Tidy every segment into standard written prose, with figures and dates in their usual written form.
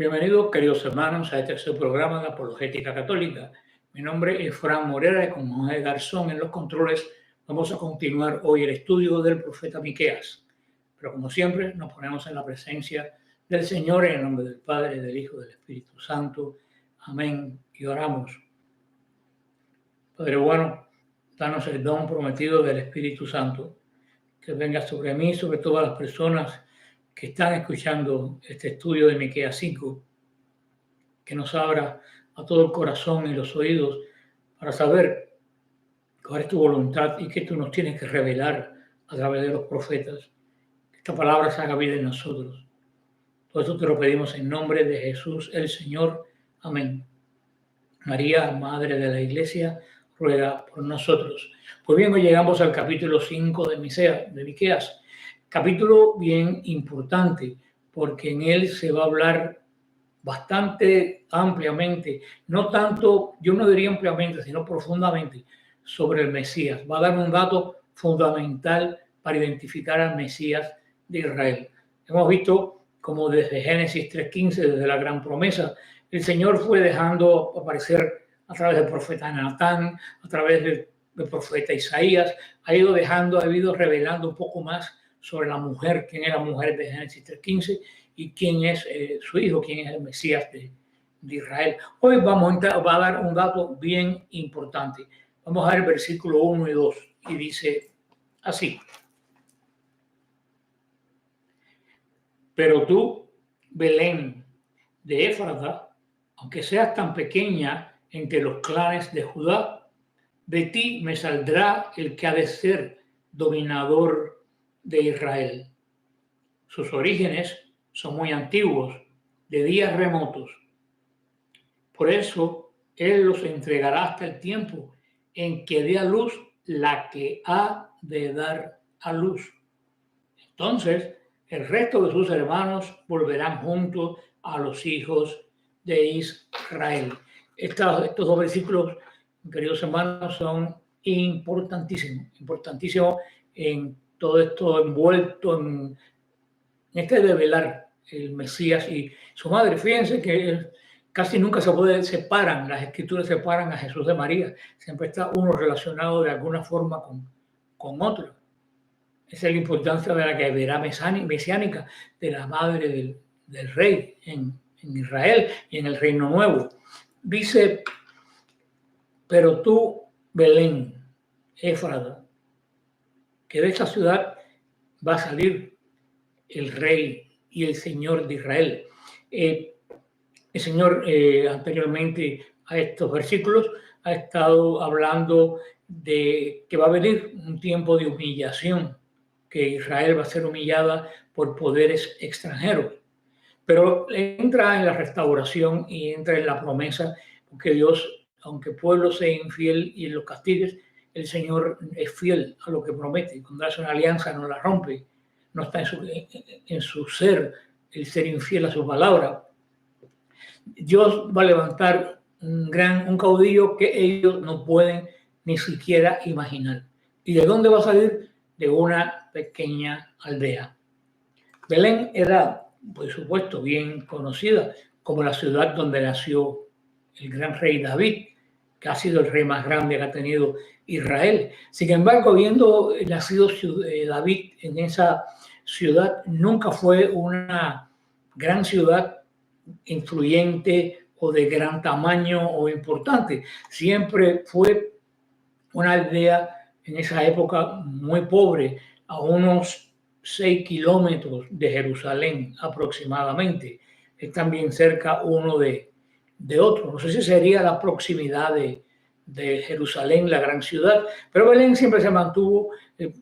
Bienvenidos, queridos hermanos, a este su programa de Apologética Católica. Mi nombre es Fran Morera y con José Garzón en los controles vamos a continuar hoy el estudio del profeta Miqueas. Pero como siempre, nos ponemos en la presencia del Señor en el nombre del Padre, del Hijo y del Espíritu Santo. Amén. Y oramos. Padre bueno, danos el don prometido del Espíritu Santo, que venga sobre mí, sobre todas las personas que están escuchando este estudio de Miqueas 5, que nos abra a todo el corazón y los oídos para saber cuál es tu voluntad y qué tú nos tienes que revelar a través de los profetas. Que esta palabra se haga vida en nosotros. Todo esto te lo pedimos en nombre de Jesús el Señor. Amén. María, Madre de la Iglesia, ruega por nosotros. Pues bien, hoy llegamos al capítulo 5 de Miqueas. Capítulo bien importante, porque en él se va a hablar bastante ampliamente, no tanto, yo no diría ampliamente, sino profundamente, sobre el Mesías. Va a dar un dato fundamental para identificar al Mesías de Israel. Hemos visto como desde Génesis 3:15, desde la gran promesa, el Señor fue dejando aparecer a través del profeta Natán, a través del profeta Isaías, ha ido revelando un poco más sobre la mujer, quién es la mujer de Génesis 3:15 y quién es su hijo, quién es el Mesías de Israel. Hoy va a dar un dato bien importante. Vamos a ver el versículo 1 y 2 y dice así: pero tú, Belén de Éfrata, aunque seas tan pequeña entre los clanes de Judá, de ti me saldrá el que ha de ser dominador de Israel. Sus orígenes son muy antiguos, de días remotos. Por eso él los entregará hasta el tiempo en que dé a luz la que ha de dar a luz. Entonces el resto de sus hermanos volverán juntos a los hijos de Israel. Estos dos versículos, queridos hermanos, son importantísimos en todo esto envuelto en este develar el Mesías y su madre. Fíjense que casi nunca las escrituras separan a Jesús de María. Siempre está uno relacionado de alguna forma con otro. Esa es la importancia de la caballería mesiánica de la madre del rey en Israel y en el Reino Nuevo. Dice, pero tú, Belén, Éfrata, que de esta ciudad va a salir el rey y el Señor de Israel. El Señor anteriormente a estos versículos ha estado hablando de que va a venir un tiempo de humillación, que Israel va a ser humillada por poderes extranjeros. Pero entra en la restauración y entra en la promesa, porque Dios, aunque el pueblo sea infiel y los castigues, el Señor es fiel a lo que promete. Cuando hace una alianza no la rompe. No está en su ser el ser infiel a su palabra. Dios va a levantar un caudillo que ellos no pueden ni siquiera imaginar. ¿Y de dónde va a salir? De una pequeña aldea. Belén era, por supuesto, bien conocida como la ciudad donde nació el gran rey David, que ha sido el rey más grande que ha tenido Israel. Sin embargo, habiendo nacido David en esa ciudad, nunca fue una gran ciudad influyente o de gran tamaño o importante. Siempre fue una aldea en esa época muy pobre, a unos 6 kilómetros de Jerusalén aproximadamente. Es también cerca uno de otro. No sé si sería la proximidad de Jerusalén, la gran ciudad, pero Belén siempre se mantuvo,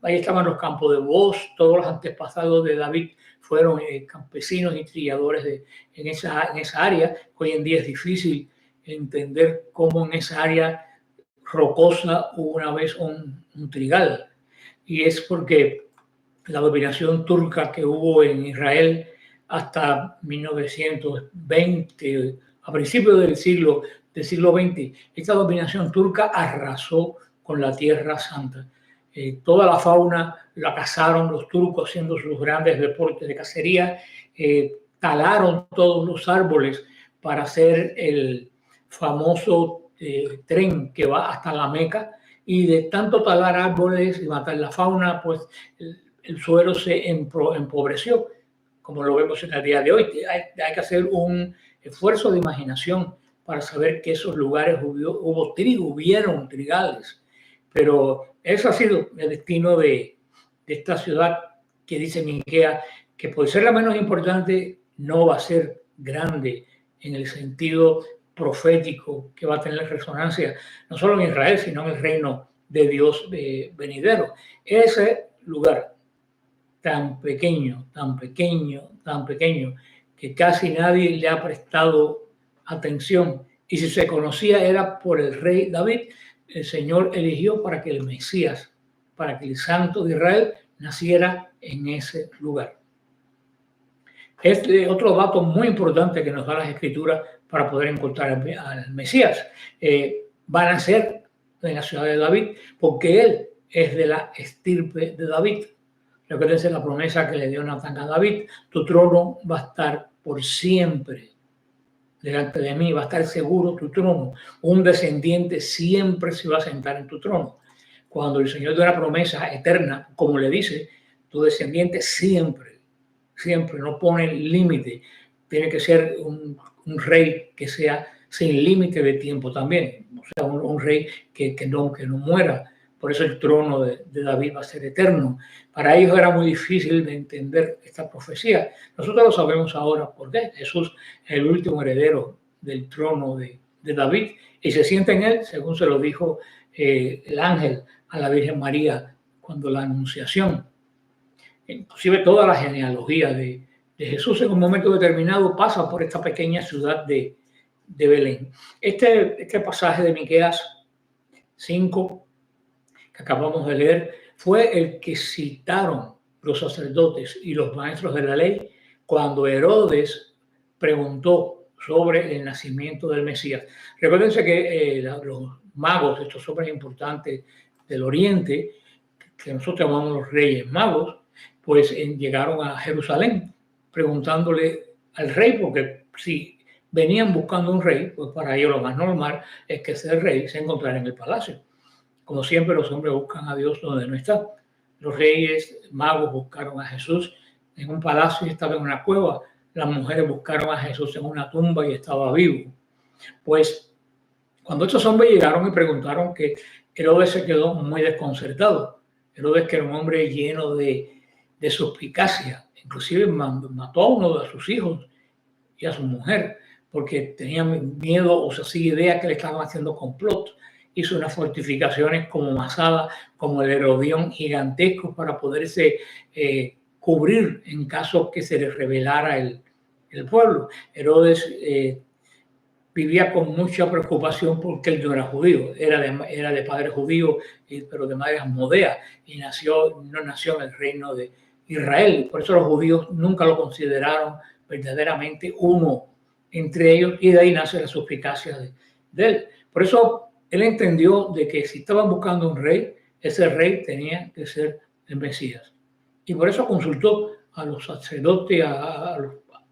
ahí estaban los campos de Booz, todos los antepasados de David fueron campesinos y trilladores en esa área. Hoy en día es difícil entender cómo en esa área rocosa hubo una vez un trigal, y es porque la dominación turca que hubo en Israel hasta 1920, a principios del siglo XX, esta dominación turca arrasó con la Tierra Santa. Toda la fauna la cazaron los turcos haciendo sus grandes deportes de cacería. talaron todos los árboles para hacer el famoso tren que va hasta la Meca, y de tanto talar árboles y matar la fauna, pues el suelo se empobreció, como lo vemos en el día de hoy. Hay que hacer un esfuerzo de imaginación para saber que esos lugares hubo trigo, hubieron trigales, pero ese ha sido el destino de esta ciudad que dice Miqueas, que por ser la menos importante no va a ser grande en el sentido profético que va a tener resonancia no solo en Israel, sino en el reino de Dios venidero. Ese lugar tan pequeño, tan pequeño, tan pequeño, que casi nadie le ha prestado atención, y si se conocía era por el rey David, el Señor eligió para que el Mesías, para que el Santo de Israel naciera en ese lugar. Este otro dato muy importante que nos da las Escrituras para poder encontrar al Mesías. Va a nacer en la ciudad de David porque él es de la estirpe de David. Recuérdense la promesa que le dio Natán a David: tu trono va a estar por siempre delante de mí, va a estar seguro tu trono. Un descendiente siempre se va a sentar en tu trono. Cuando el Señor da una promesa eterna, como le dice, tu descendiente siempre, siempre, no pone límite. Tiene que ser un rey que sea sin límite de tiempo también, o sea, un rey que no muera. Por eso el trono de David va a ser eterno. Para ellos era muy difícil de entender esta profecía. Nosotros lo sabemos ahora por qué. Jesús es el último heredero del trono de David y se sienta en él, según se lo dijo el ángel a la Virgen María cuando la anunciación. Inclusive toda la genealogía de Jesús en un momento determinado pasa por esta pequeña ciudad de Belén. Este pasaje de Miqueas 5 que acabamos de leer fue el que citaron los sacerdotes y los maestros de la ley cuando Herodes preguntó sobre el nacimiento del Mesías. Recuérdense que los magos, estos hombres importantes del Oriente, que nosotros llamamos los Reyes Magos, pues llegaron a Jerusalén preguntándole al rey, porque si venían buscando un rey, pues para ellos lo más normal es que ese rey se encontrara en el palacio. Como siempre, los hombres buscan a Dios donde no está. Los reyes magos buscaron a Jesús en un palacio y estaba en una cueva. Las mujeres buscaron a Jesús en una tumba y estaba vivo. Pues cuando estos hombres llegaron y preguntaron, que Herodes se quedó muy desconcertado. Herodes, que era un hombre lleno de suspicacia, inclusive mató a uno de sus hijos y a su mujer, porque tenían miedo o se hacía idea que le estaban haciendo complot. Hizo unas fortificaciones como Masada, como el Herodión, gigantescos para poderse cubrir en caso que se les rebelara el pueblo. Herodes vivía con mucha preocupación porque él no era judío, era de padre judío, pero de madre asmodea, y no nació en el reino de Israel. Por eso los judíos nunca lo consideraron verdaderamente uno entre ellos, y de ahí nace la suspicacia de él. Por eso él entendió de que si estaban buscando un rey, ese rey tenía que ser el Mesías. Y por eso consultó a los sacerdotes, a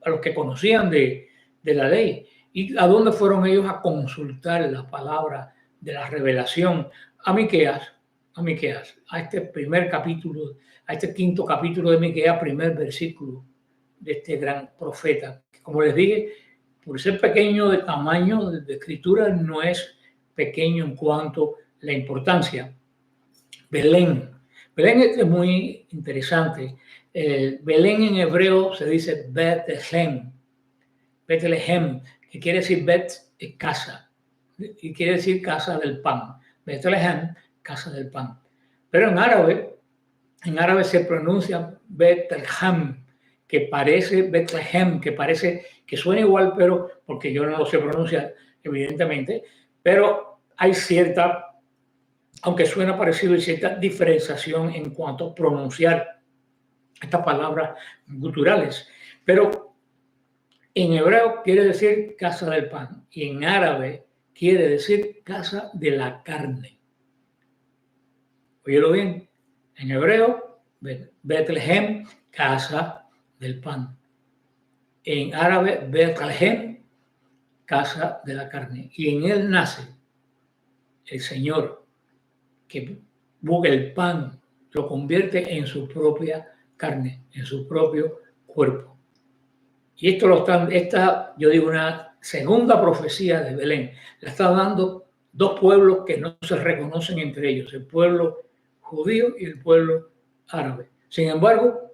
los que conocían de la ley. ¿Y a dónde fueron ellos a consultar la palabra de la revelación? A Miqueas, a este primer capítulo, a este quinto capítulo de Miqueas, primer versículo de este gran profeta. Como les dije, por ser pequeño de tamaño de escritura, no es pequeño en cuanto a la importancia. Belén. Belén es muy interesante. Belén en hebreo se dice Bethlehem. Bethlehem, que quiere decir Bet es casa, y quiere decir casa del pan. Bethlehem, casa del pan. Pero en árabe se pronuncia Bethlehem, que parece Bethlehem, que parece que suena igual, pero porque yo no lo sé pronunciar, evidentemente, pero hay cierta, aunque suena parecido, hay cierta diferenciación en cuanto a pronunciar estas palabras guturales. Pero en hebreo quiere decir casa del pan y en árabe quiere decir casa de la carne. Óyelo bien, en hebreo, Bethlehem, casa del pan. en árabe Betlehem, casa de la carne. Y en él nace el Señor, que busca el pan, lo convierte en su propia carne, en su propio cuerpo. Y esto yo digo, una segunda profecía de Belén, la está dando dos pueblos que no se reconocen entre ellos, el pueblo judío y el pueblo árabe. Sin embargo,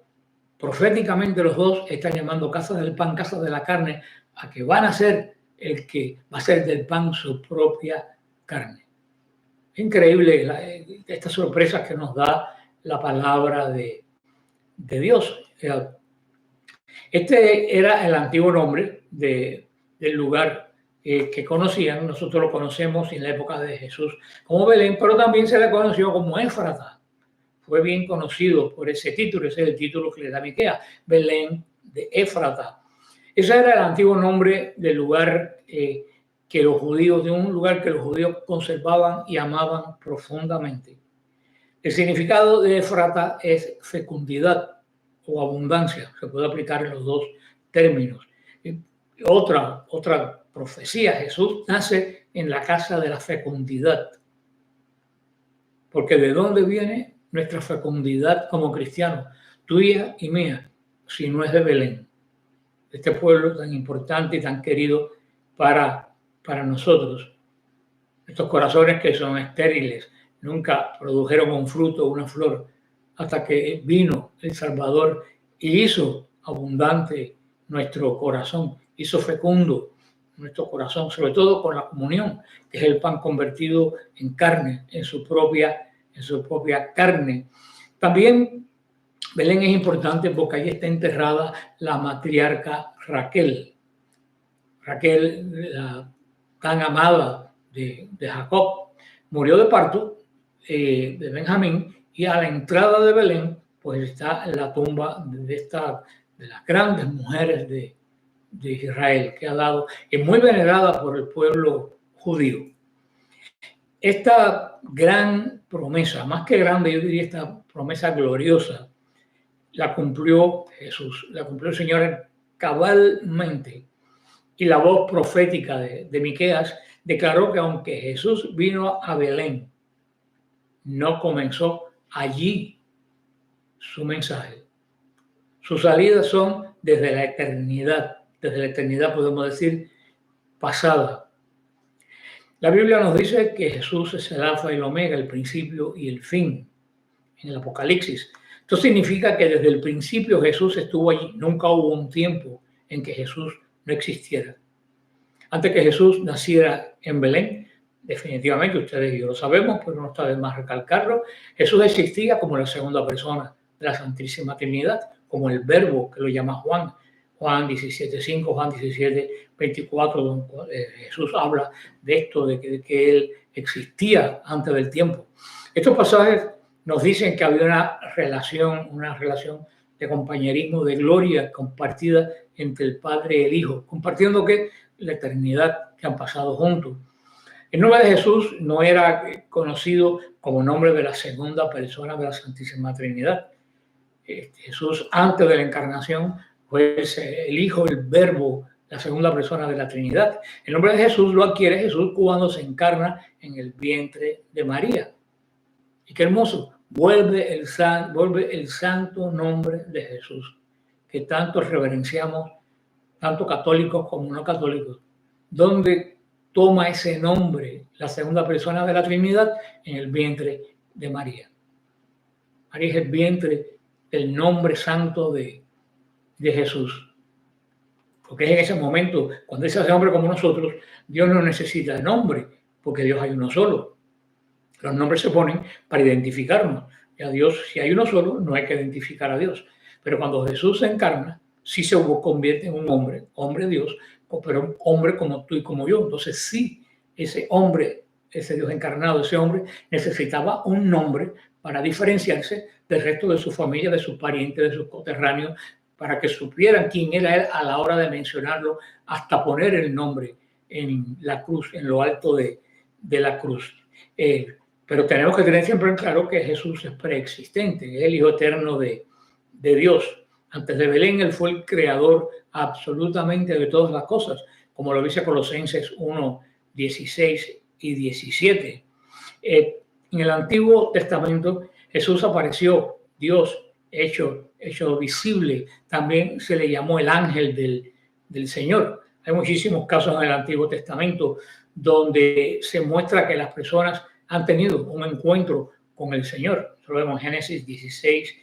proféticamente los dos están llamando casa del pan, casa de la carne, a que van a ser el que va a ser del pan su propia carne. Increíble estas sorpresas que nos da la palabra de Dios. Este era el antiguo nombre del lugar que conocían. Nosotros lo conocemos en la época de Jesús como Belén, pero también se le conoció como Éfrata. Fue bien conocido por ese título, ese es el título que le da Miqueas, Belén de Éfrata. Ese era el antiguo nombre del lugar de un lugar que los judíos conservaban y amaban profundamente. El significado de Éfrata es fecundidad o abundancia, se puede aplicar en los dos términos. Otra profecía, Jesús nace en la casa de la fecundidad, porque ¿de dónde viene nuestra fecundidad como cristianos? Tuya y mía, si no es de Belén, este pueblo tan importante y tan querido para nosotros. Estos corazones que son estériles, nunca produjeron un fruto o una flor, hasta que vino el Salvador y hizo abundante nuestro corazón, hizo fecundo nuestro corazón, sobre todo con la comunión, que es el pan convertido en carne, en su propia carne. También Belén es importante porque allí está enterrada la matriarca Raquel. Raquel, la tan amada de Jacob, murió de parto de Benjamín, y a la entrada de Belén pues está la tumba de las grandes mujeres de Israel que ha dado, es muy venerada por el pueblo judío. Esta gran promesa, más que grande, yo diría esta promesa gloriosa, la cumplió Jesús, la cumplió el Señor cabalmente. Y la voz profética de Miqueas declaró que aunque Jesús vino a Belén, no comenzó allí su mensaje. Sus salidas son desde la eternidad podemos decir pasada. La Biblia nos dice que Jesús es el alfa y el omega, el principio y el fin, en el Apocalipsis. Esto significa que desde el principio Jesús estuvo allí, nunca hubo un tiempo en que Jesús no existiera. Antes que Jesús naciera en Belén, definitivamente ustedes y yo lo sabemos, pero no está de más recalcarlo, Jesús existía como la segunda persona de la Santísima Trinidad, como el Verbo que lo llama Juan 17:5, Juan 17:24, donde Jesús habla de esto, de que Él existía antes del tiempo. Estos pasajes nos dicen que había una relación de compañerismo, de gloria compartida entre el Padre y el Hijo, compartiendo la eternidad que han pasado juntos. El nombre de Jesús no era conocido como nombre de la segunda persona de la Santísima Trinidad. Jesús, antes de la encarnación, fue el Hijo, el Verbo, la segunda persona de la Trinidad. El nombre de Jesús lo adquiere Jesús cuando se encarna en el vientre de María. Y qué hermoso, vuelve el santo nombre de Jesús, que tanto reverenciamos, tanto católicos como no católicos, donde toma ese nombre, la segunda persona de la Trinidad, en el vientre de María. María es el vientre del nombre santo de Jesús. Porque es en ese momento, cuando Él se hace hombre como nosotros, Dios no necesita de nombre, porque Dios hay uno solo. Los nombres se ponen para identificarnos. Y a Dios, si hay uno solo, no hay que identificar a Dios. Pero cuando Jesús se encarna, sí se convierte en un hombre Dios, pero un hombre como tú y como yo. Entonces sí, ese hombre, ese Dios encarnado, ese hombre necesitaba un nombre para diferenciarse del resto de su familia, de sus parientes, de sus coterráneos, para que supieran quién era Él a la hora de mencionarlo, hasta poner el nombre en la cruz, en lo alto de la cruz. Pero tenemos que tener siempre en claro que Jesús es preexistente, es el Hijo eterno de Dios. Antes de Belén, Él fue el creador absolutamente de todas las cosas, como lo dice Colosenses 1, 16 y 17. En el Antiguo Testamento Jesús apareció, Dios hecho visible, también se le llamó el ángel del Señor. Hay muchísimos casos en el Antiguo Testamento donde se muestra que las personas han tenido un encuentro con el Señor. Eso lo vemos en Génesis 16,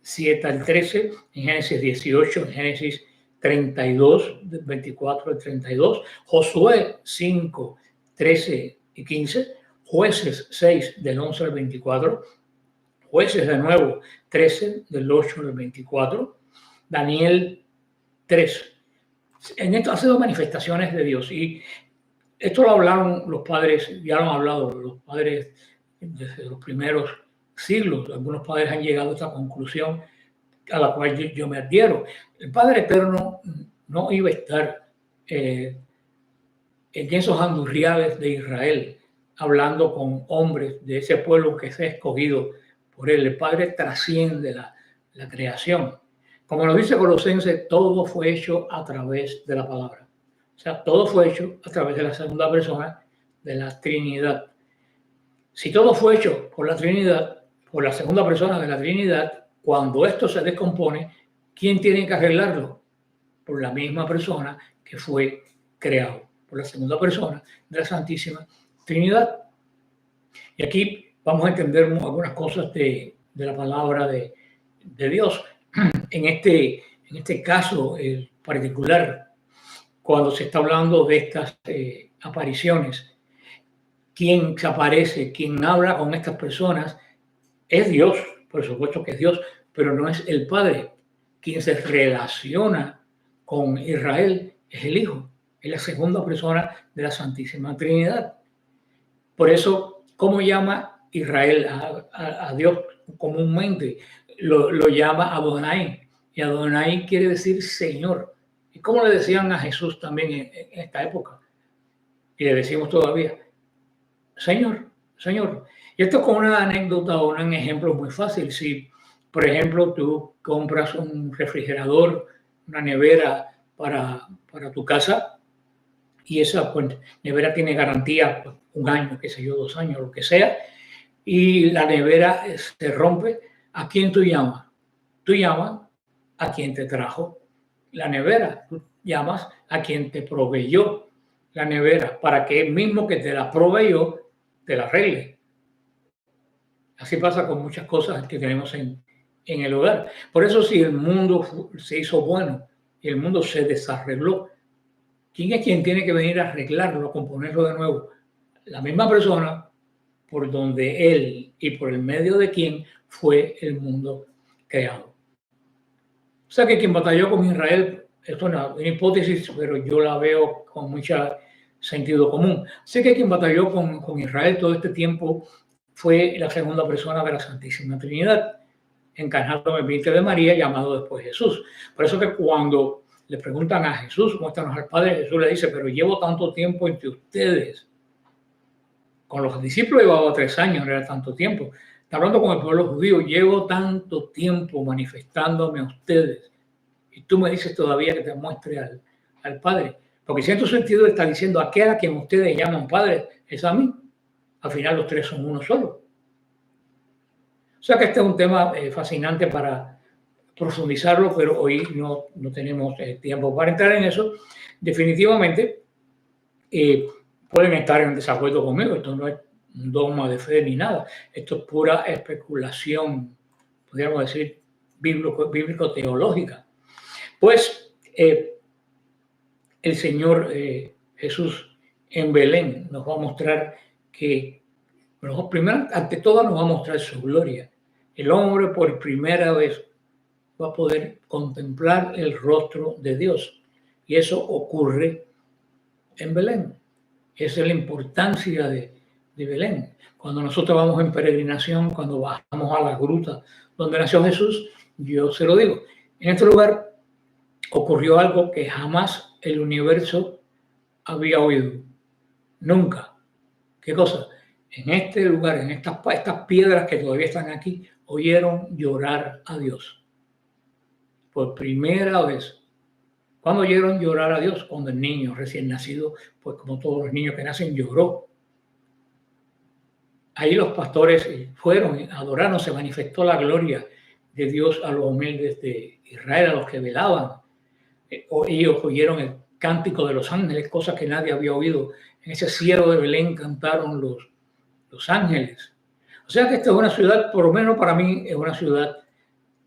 7 al 13, en Génesis 18, en Génesis 32, 24 al 32, Josué 5, 13 y 15, Jueces 6, del 11 al 24, Jueces de nuevo 13, del 8 al 24, Daniel 3. En esto ha sido manifestaciones de Dios, y esto lo hablaron los padres, ya lo han hablado los padres desde los primeros siglos. Algunos padres han llegado a esta conclusión a la cual yo me adhiero. El Padre Eterno no iba a estar en esos andurriales de Israel hablando con hombres de ese pueblo que se ha escogido por él. El Padre trasciende la creación. Como nos dice Colosenses, todo fue hecho a través de la palabra. O sea, todo fue hecho a través de la segunda persona de la Trinidad. Si todo fue hecho por la Trinidad, por la segunda persona de la Trinidad, cuando esto se descompone, ¿quién tiene que arreglarlo? Por la misma persona que fue creado, por la segunda persona de la Santísima Trinidad. Y aquí vamos a entender algunas cosas de la palabra de Dios. En este caso particular, cuando se está hablando de estas apariciones, quien se aparece, quien habla con estas personas, es Dios, por supuesto que es Dios, pero no es el Padre. Quien se relaciona con Israel es el Hijo, es la segunda persona de la Santísima Trinidad. Por eso, ¿cómo llama Israel a Dios comúnmente? Lo llama Adonai, y Adonai quiere decir Señor. ¿Y cómo le decían a Jesús también en esta época? Y le decimos todavía, Señor, Señor. Y esto es como una anécdota o un ejemplo muy fácil. Si, por ejemplo, tú compras un refrigerador, una nevera para tu casa, y esa nevera tiene garantía pues, 1 año, qué sé yo, 2 años, lo que sea, y la nevera se rompe, ¿a quién tú llamas? Tú llamas a quien te trajo la nevera, tú llamas a quien te proveyó la nevera, para que él mismo que te la proveyó te la arregle. Así pasa con muchas cosas que tenemos en el hogar. Por eso, si el mundo se hizo bueno y el mundo se desarregló, ¿quién es quien tiene que venir a arreglarlo, a componerlo de nuevo? La misma persona por donde él y por el medio de quien fue el mundo creado. O sea que quien batalló con Israel, esto es una hipótesis, pero yo la veo con mucho sentido común. Sé que quien batalló con Israel todo este tiempo fue la segunda persona de la Santísima Trinidad, encarnado en el vientre de María, llamado después Jesús. Por eso que cuando le preguntan a Jesús, muéstranos al Padre, Jesús le dice, pero llevo tanto tiempo entre ustedes. Con los discípulos llevaba 3 años, no era tanto tiempo. Está hablando con el pueblo judío, llevo tanto tiempo manifestándome a ustedes. Y tú me dices todavía que te muestre al Padre. Porque en cierto sentido está diciendo, aquel a quien ustedes llaman Padre, es a mí. Al final los 3 son uno solo. O sea que este es un tema fascinante para profundizarlo, pero hoy no tenemos tiempo para entrar en eso. Definitivamente pueden estar en desacuerdo conmigo. Esto no es un dogma de fe ni nada. Esto es pura especulación, podríamos decir, bíblico-teológica. Pues el Señor Jesús en Belén nos va a mostrar que, primero, ante todo, nos va a mostrar su gloria. El hombre por primera vez va a poder contemplar el rostro de Dios. Y eso ocurre en Belén. Esa es la importancia de Belén. Cuando nosotros vamos en peregrinación, cuando bajamos a la gruta donde nació Jesús, yo se lo digo, en este lugar ocurrió algo que jamás el universo había oído. Nunca. ¿Qué cosa? En este lugar, en estas piedras que todavía están aquí, oyeron llorar a Dios. Por primera vez. ¿Cuándo oyeron llorar a Dios? Cuando el niño recién nacido, pues como todos los niños que nacen, lloró. Ahí los pastores fueron, adoraron, se manifestó la gloria de Dios a los humildes de Israel, a los que velaban. Ellos oyeron el cántico de los ángeles, cosa que nadie había oído. En ese cielo de Belén cantaron los ángeles. O sea que esta es una ciudad, por lo menos para mí, es una ciudad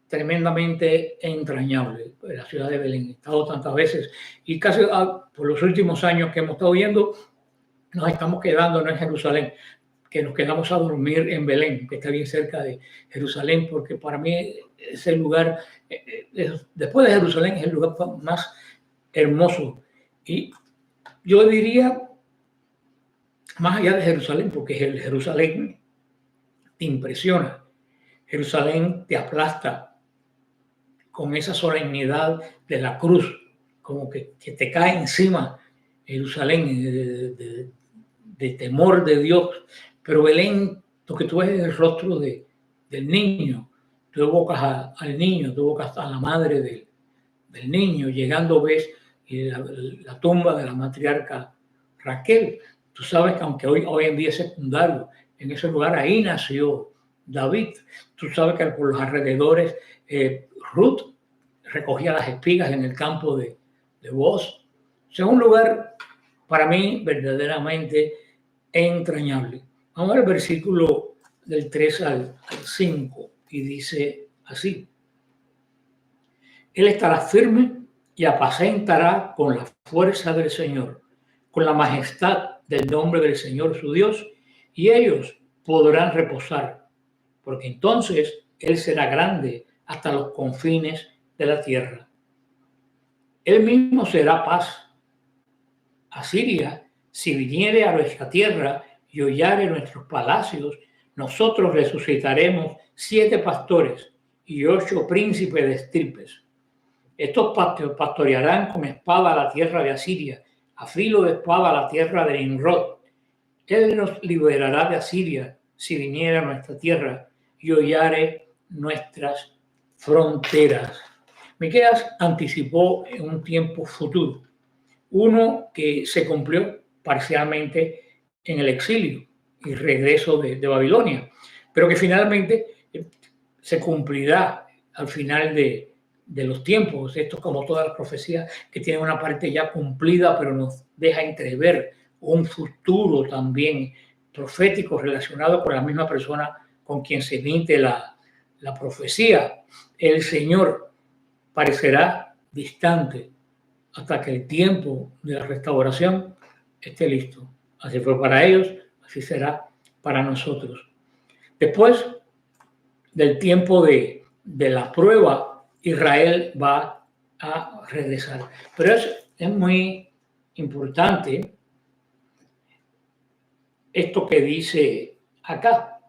tremendamente entrañable. La ciudad de Belén. He estado tantas veces y casi por los últimos años que hemos estado viendo, nos estamos quedando no en Jerusalén, que nos quedamos a dormir en Belén, que está bien cerca de Jerusalén, porque para mí es el lugar, después de Jerusalén, es el lugar más hermoso. Y yo diría, más allá de Jerusalén, porque el Jerusalén te impresiona, Jerusalén te aplasta con esa solemnidad de la cruz, como que te cae encima Jerusalén de temor de Dios. Pero Belén, lo que tú ves es el rostro del niño. Tú evocas al niño, tú evocas a la madre del niño. Llegando ves la tumba de la matriarca Raquel. Tú sabes que aunque hoy en día es secundario, en ese lugar ahí nació David. Tú sabes que por los alrededores Ruth recogía las espigas en el campo de Booz. O sea, es un lugar para mí verdaderamente entrañable. Vamos al versículo del 3 al 5 y dice así: Él estará firme y apacentará con la fuerza del Señor, con la majestad del nombre del Señor su Dios, y ellos podrán reposar, porque entonces Él será grande hasta los confines de la tierra. Él mismo será paz. Asiria, si viniere a nuestra tierra y hollare nuestros palacios, nosotros resucitaremos 7 pastores y 8 príncipes de estirpes. Estos pastorearán con espada la tierra de Asiria, a filo de espada la tierra de Nimrod. Él nos liberará de Asiria si viniera a nuestra tierra y hollare nuestras fronteras. Miqueas anticipó en un tiempo futuro, uno que se cumplió parcialmente en el exilio y regreso de Babilonia, pero que finalmente se cumplirá al final de los tiempos. Esto es como todas las profecías que tienen una parte ya cumplida, pero nos deja entrever un futuro también profético relacionado con la misma persona con quien se emite la profecía. El Señor parecerá distante hasta que el tiempo de la restauración esté listo. Así fue para ellos, así será para nosotros. Después del tiempo de la prueba, Israel va a regresar. Pero es muy importante esto que dice acá.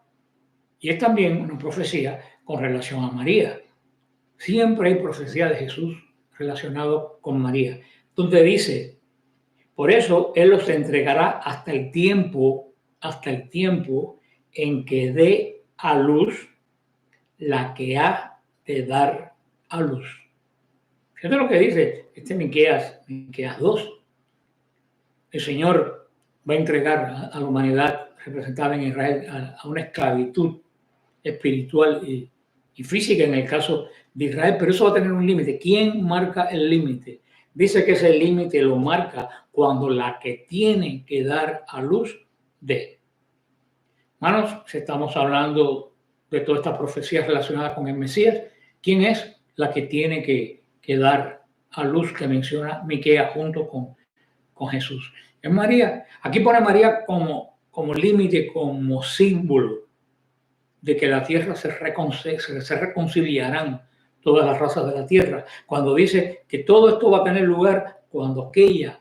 Y es también una profecía con relación a María. Siempre hay profecía de Jesús relacionado con María, donde dice: por eso Él los entregará hasta el tiempo en que dé a luz la que ha de dar a luz. Fíjate lo que dice Miqueas 2. El Señor va a entregar a la humanidad representada en Israel a una esclavitud espiritual y física en el caso de Israel, pero eso va a tener un límite. ¿Quién marca el límite? Dice que ese límite lo marca cuando la que tiene que dar a luz dé. Hermanos, si estamos hablando de toda esta profecía relacionada con el Mesías, ¿quién es la que tiene que dar a luz que menciona Miqueas junto con Jesús? Es María. Aquí pone María como límite, como símbolo de que la tierra se reconciliarán todas las razas de la tierra. Cuando dice que todo esto va a tener lugar cuando aquella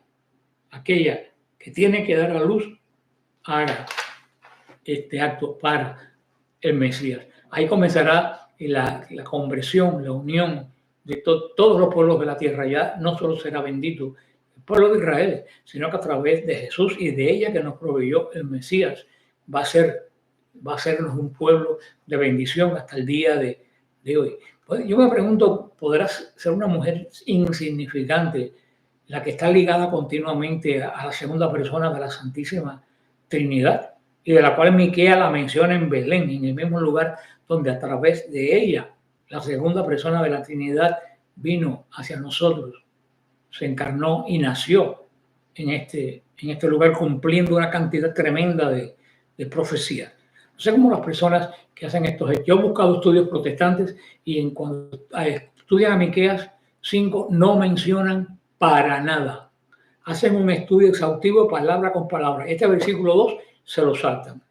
que tiene que dar a luz haga este acto para el Mesías. Ahí comenzará la conversión, la unión de todos los pueblos de la tierra. Ya no solo será bendito el pueblo de Israel, sino que a través de Jesús y de ella que nos proveyó el Mesías va a sernos un pueblo de bendición hasta el día de hoy. Pues yo me pregunto, ¿podrá ser una mujer insignificante la que está ligada continuamente a la segunda persona de la Santísima Trinidad? Y de la cual Miqueas la menciona en Belén, en el mismo lugar donde a través de ella la segunda persona de la Trinidad vino hacia nosotros, se encarnó y nació en este lugar, cumpliendo una cantidad tremenda de profecías. No sé cómo las personas que hacen estos. Yo he buscado estudios protestantes y en cuanto estudian a Miqueas 5 no mencionan para nada. Hacen un estudio exhaustivo palabra con palabra. Este versículo 2 se lo saltan.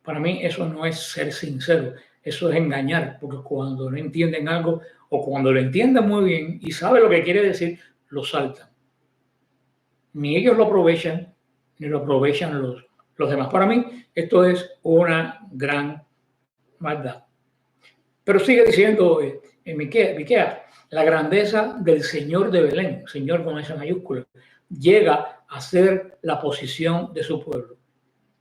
Para mí eso no es ser sincero, eso es engañar, porque cuando no entienden algo o cuando lo entienden muy bien y saben lo que quiere decir, lo saltan. Ni ellos lo aprovechan, ni lo aprovechan los demás. Para mí esto es una gran maldad. Pero sigue diciendo en Miqueas, la grandeza del Señor de Belén, Señor con esa mayúscula, llega a ser la posición de su pueblo.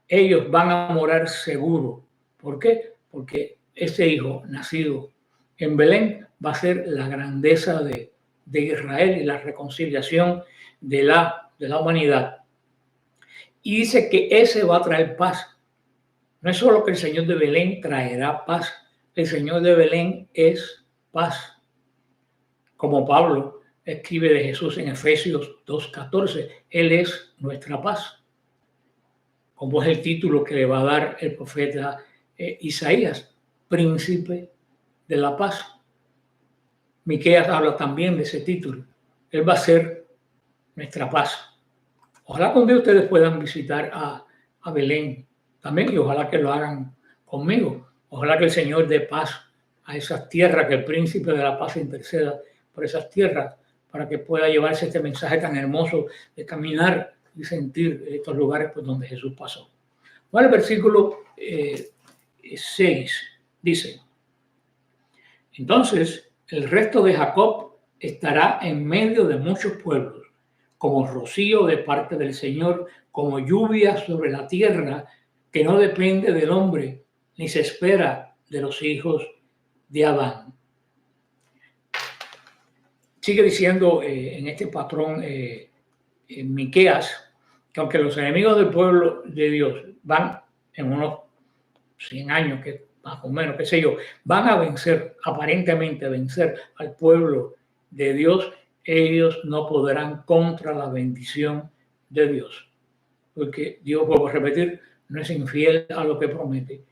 Ellos van a morar seguro. ¿Por qué? Porque ese hijo nacido en Belén va a ser la grandeza de Israel y la reconciliación de la humanidad. Y dice que ese va a traer paz. No es solo que el Señor de Belén traerá paz, el Señor de Belén es paz. Como Pablo escribe de Jesús en Efesios 2:14, Él es nuestra paz. Como es el título que le va a dar el profeta Isaías, príncipe de la paz. Miqueas habla también de ese título. Él va a ser nuestra paz. Ojalá con Dios ustedes puedan visitar a Belén también y ojalá que lo hagan conmigo. Ojalá que el Señor dé paz a esas tierras, que el príncipe de la paz interceda por esas tierras para que pueda llevarse este mensaje tan hermoso de caminar y sentir estos lugares por donde Jesús pasó. Bueno, el versículo 6 dice: entonces el resto de Jacob estará en medio de muchos pueblos, como rocío de parte del Señor, como lluvia sobre la tierra, que no depende del hombre, ni se espera de los hijos de Adán. Sigue diciendo en este patrón en Miqueas, que aunque los enemigos del pueblo de Dios van en unos 100 años, que más o menos, qué sé yo, van a vencer, aparentemente vencer al pueblo de Dios, ellos no podrán contra la bendición de Dios. Porque Dios, vuelvo a repetir, no es infiel a lo que promete.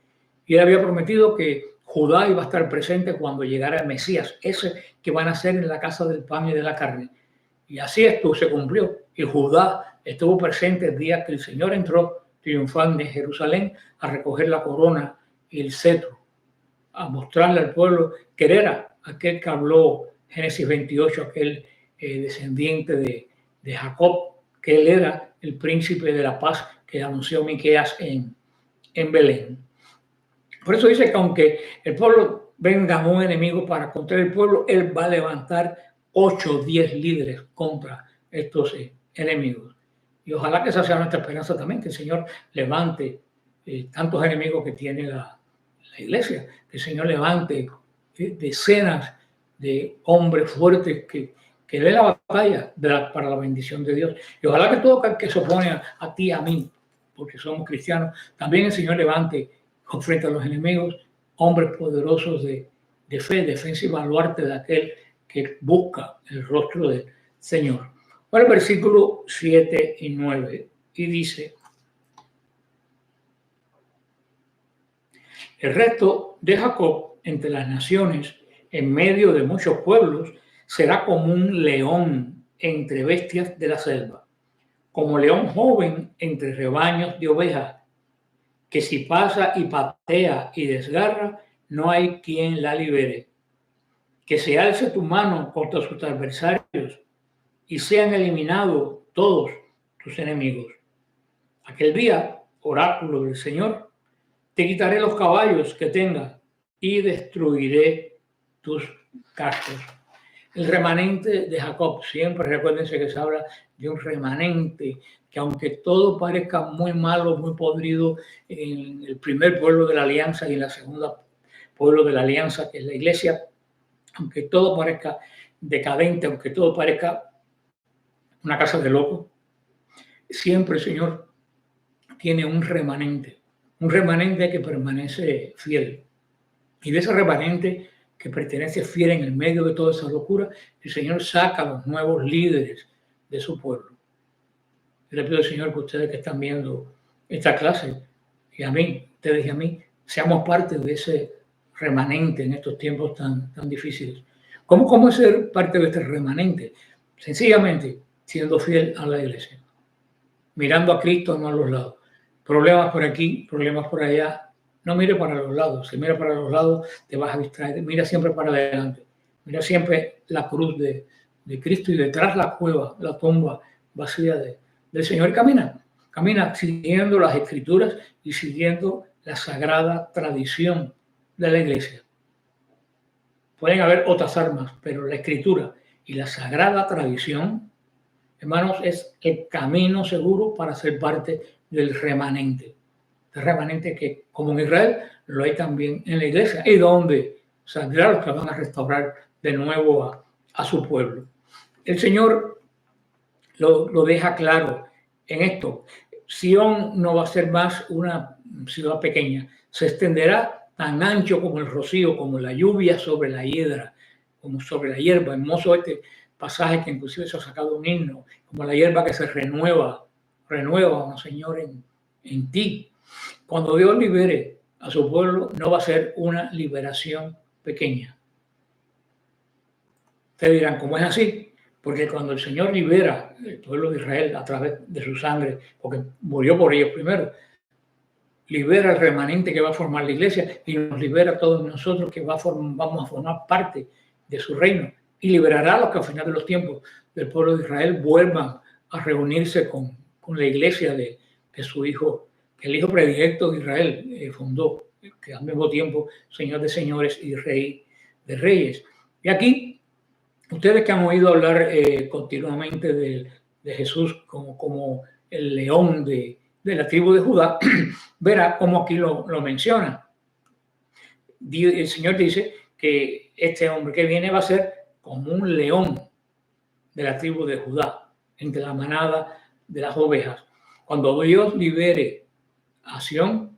Y él había prometido que Judá iba a estar presente cuando llegara el Mesías, ese que van a nacer en la casa del pan y de la carne. Y así esto se cumplió. Y Judá estuvo presente el día que el Señor entró triunfante en Jerusalén a recoger la corona y el cetro, a mostrarle al pueblo que era aquel que habló Génesis 28, aquel descendiente de Jacob, que él era el príncipe de la paz que anunció Miqueas en Belén. Por eso dice que aunque el pueblo venga un enemigo para contra el pueblo, él va a levantar 8 o 10 líderes contra estos enemigos. Y ojalá que esa sea nuestra esperanza también, que el Señor levante tantos enemigos que tiene la iglesia, que el Señor levante decenas de hombres fuertes que den la batalla para la bendición de Dios. Y ojalá que todo el que se opone a ti, a mí, porque somos cristianos, también el Señor levante frente a los enemigos hombres poderosos de fe, defensa y baluarte de aquel que busca el rostro del Señor. Bueno, el versículo 7 y 9, y dice: el resto de Jacob entre las naciones, en medio de muchos pueblos, será como un león entre bestias de la selva, como león joven entre rebaños de ovejas, que si pasa y patea y desgarra, no hay quien la libere. Que se alce tu mano contra sus adversarios y sean eliminados todos tus enemigos. Aquel día, oráculo del Señor, te quitaré los caballos que tengas y destruiré tus cascos. El remanente de Jacob, siempre recuérdense que se habla de un remanente, que aunque todo parezca muy malo, muy podrido en el primer pueblo de la alianza y en la segunda pueblo de la alianza, que es la iglesia, aunque todo parezca decadente, aunque todo parezca una casa de locos, siempre el Señor tiene un remanente que permanece fiel. Y de ese remanente que pertenece fiel en el medio de toda esa locura, el Señor saca a los nuevos líderes de su pueblo. Yo le pido al Señor que ustedes que están viendo esta clase, y a mí, ustedes y a mí, seamos parte de ese remanente en estos tiempos tan difíciles. ¿Cómo es ser parte de este remanente? Sencillamente, siendo fiel a la iglesia, mirando a Cristo, no a los lados. Problemas por aquí, problemas por allá. No mire para los lados. Si mira para los lados, te vas a distraer. Mira siempre para adelante. Mira siempre la cruz de Cristo y detrás la cueva, la tumba vacía del Señor. Camina siguiendo las Escrituras y siguiendo la sagrada tradición de la iglesia. Pueden haber otras armas, pero la Escritura y la sagrada tradición, hermanos, es el camino seguro para ser parte del remanente. El remanente que, como en Israel, lo hay también en la iglesia, y donde saldrán los que van a restaurar de nuevo a su pueblo. El Señor lo deja claro en esto. Sión no va a ser más una ciudad pequeña, se extenderá tan ancho como el rocío, como la lluvia sobre la hiedra, como sobre la hierba. Hermoso este pasaje que inclusive se ha sacado un himno, como la hierba que se renueva, oh Señor, en ti. Cuando Dios libere a su pueblo, no va a ser una liberación pequeña. Ustedes dirán, ¿cómo es así? Porque cuando el Señor libera el pueblo de Israel a través de su sangre, porque murió por ellos primero, libera el remanente que va a formar la iglesia y nos libera a todos nosotros que vamos a formar parte de su reino, y liberará a los que al final de los tiempos del pueblo de Israel vuelvan a reunirse con la iglesia de su Hijo, que el Hijo predilecto de Israel fundó, que al mismo tiempo Señor de señores y Rey de reyes. Y aquí, ustedes que han oído hablar continuamente de Jesús como el león de la tribu de Judá, verá cómo aquí lo menciona. El Señor dice que este hombre que viene va a ser como un león de la tribu de Judá, entre la manada de las ovejas. Cuando Dios libere a Sión,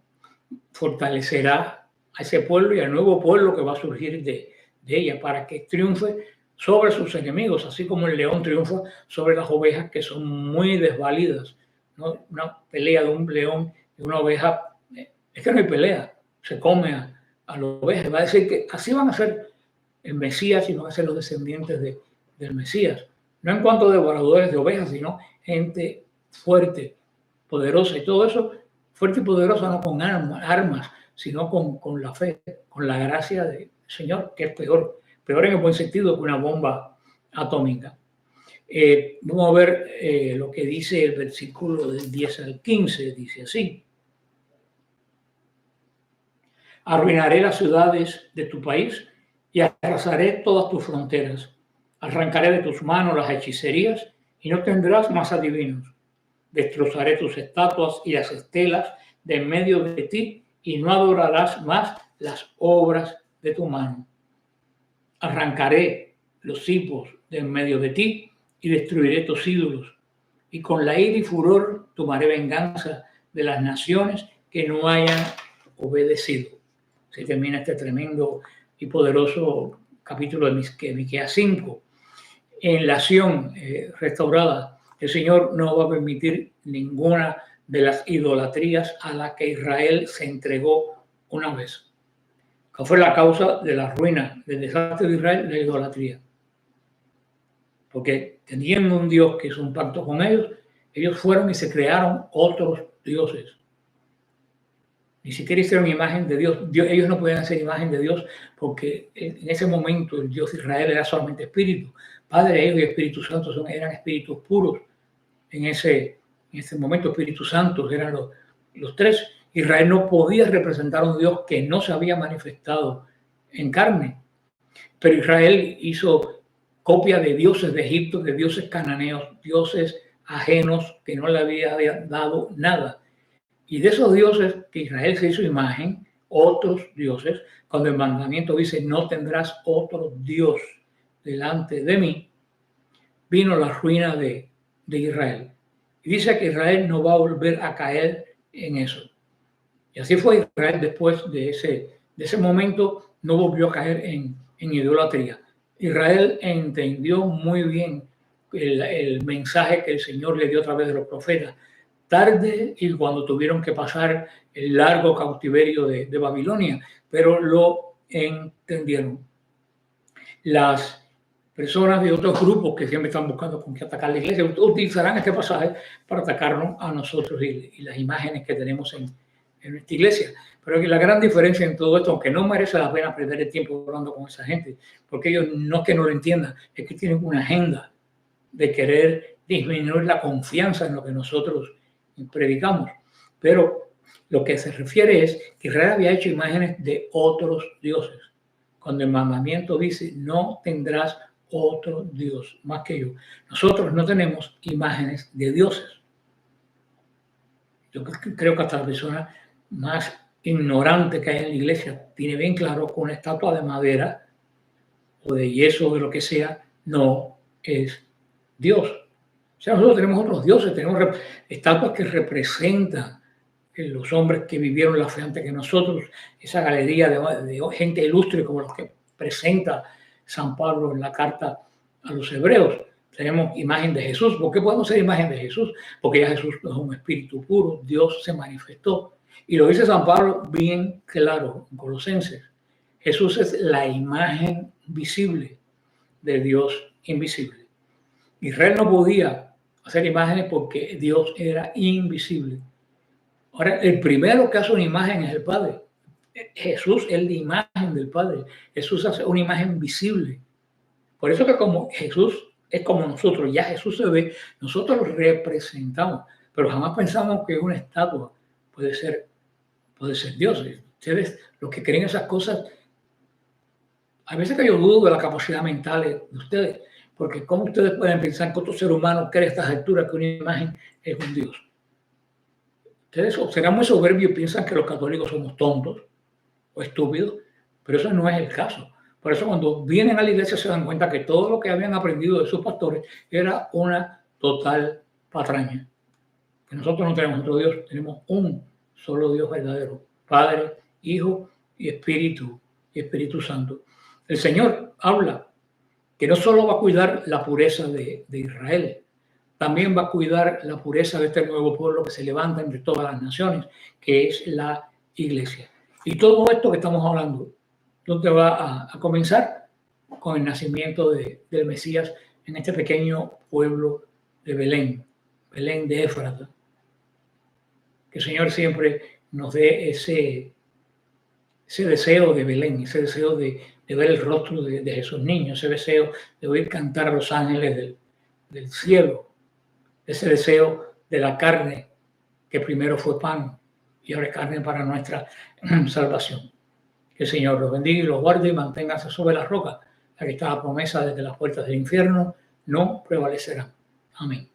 fortalecerá a ese pueblo y al nuevo pueblo que va a surgir de ella, para que triunfe sobre sus enemigos, así como el león triunfa sobre las ovejas que son muy desvalidas. ¿No? Una pelea de un león y una oveja, es que no hay pelea, se come a la oveja. Va a decir que así van a ser el Mesías y van a ser los descendientes del Mesías. No en cuanto a devoradores de ovejas, sino gente fuerte, poderosa, y todo eso, fuerte y poderosa no con armas, sino con la fe, con la gracia del Señor, que es peor en el buen sentido que una bomba atómica. Vamos a ver lo que dice el versículo del 10 al 15, dice así: arruinaré las ciudades de tu país y arrasaré todas tus fronteras. Arrancaré de tus manos las hechicerías y no tendrás más adivinos. Destrozaré tus estatuas y las estelas de en medio de ti y no adorarás más las obras de tu mano. Arrancaré los cipos de en medio de ti y destruiré tus ídolos. Y con la ira y furor tomaré venganza de las naciones que no hayan obedecido. Se termina este tremendo y poderoso capítulo de Miqueas 5. En la Sión restaurada, el Señor no va a permitir ninguna de las idolatrías a las que Israel se entregó una vez. Que fue la causa de la ruina, del desastre de Israel, la idolatría. Porque teniendo un Dios que hizo un pacto con ellos fueron y se crearon otros dioses. Ni siquiera hicieron imagen de Dios. Ellos no podían hacer imagen de Dios porque en ese momento el Dios de Israel era solamente espíritu. Padre, Hijo y Espíritu Santo eran espíritus puros. En ese momento, Espíritu Santo eran los tres. Israel no podía representar a un Dios que no se había manifestado en carne. Pero Israel hizo copia de dioses de Egipto, de dioses cananeos, dioses ajenos que no le había dado nada. Y de esos dioses que Israel se hizo imagen, otros dioses, cuando el mandamiento dice no tendrás otro Dios delante de mí, vino la ruina de Israel. Y dice que Israel no va a volver a caer en eso. Y así fue Israel después de ese momento, no volvió a caer en idolatría. Israel entendió muy bien el mensaje que el Señor le dio a través de los profetas. Tarde y cuando tuvieron que pasar el largo cautiverio de Babilonia, pero lo entendieron. Las personas de otros grupos que siempre están buscando con qué atacar la iglesia utilizarán este pasaje para atacarnos a nosotros y las imágenes que tenemos en nuestra iglesia. Pero la gran diferencia en todo esto, aunque no merece la pena perder el tiempo hablando con esa gente, porque ellos no es que no lo entiendan, es que tienen una agenda de querer disminuir la confianza en lo que nosotros predicamos. Pero lo que se refiere es que Israel había hecho imágenes de otros dioses. Cuando el mandamiento dice, no tendrás otro Dios más que yo. Nosotros no tenemos imágenes de dioses. Yo creo que hasta la persona más ignorante que hay en la iglesia tiene bien claro que una estatua de madera o de yeso o de lo que sea no es Dios. O sea, nosotros tenemos otros dioses, tenemos estatuas que representan los hombres que vivieron la fe antes que nosotros, esa galería de gente ilustre como los que presenta San Pablo en la carta a los hebreos. Tenemos imagen de Jesús. ¿Por qué podemos ser imagen de Jesús? Porque ya Jesús es un espíritu puro, Dios se manifestó. Y lo dice San Pablo bien claro en Colosenses. Jesús es la imagen visible de Dios invisible. Israel no podía hacer imágenes porque Dios era invisible. Ahora, el primero que hace una imagen es el Padre. Jesús es la imagen del Padre. Jesús hace una imagen visible. Por eso que como Jesús es como nosotros, ya Jesús se ve, nosotros lo representamos, pero jamás pensamos que una estatua puede ser Dios. Ustedes, los que creen esas cosas, a veces que yo dudo de la capacidad mental de ustedes, porque ¿cómo ustedes pueden pensar que otro ser humano cree a estas alturas que una imagen es un Dios? Ustedes serán muy soberbios y piensan que los católicos somos tontos o estúpidos, pero eso no es el caso. Por eso cuando vienen a la iglesia se dan cuenta que todo lo que habían aprendido de sus pastores era una total patraña. Que nosotros no tenemos otro Dios, tenemos un solo Dios verdadero, Padre, Hijo y Espíritu Santo. El Señor habla que no solo va a cuidar la pureza de Israel, también va a cuidar la pureza de este nuevo pueblo que se levanta entre todas las naciones, que es la iglesia. Y todo esto que estamos hablando, ¿dónde va a comenzar? Con el nacimiento del Mesías en este pequeño pueblo de Belén, Belén de Éfrata. Que el Señor siempre nos dé ese deseo de Belén, ese deseo de ver el rostro de Jesús niño, ese deseo de oír cantar a los ángeles del cielo, ese deseo de la carne que primero fue pan y ahora es carne para nuestra salvación. Que el Señor los bendiga y los guarde y manténgase sobre la roca, la que está la promesa desde las puertas del infierno, no prevalecerá. Amén.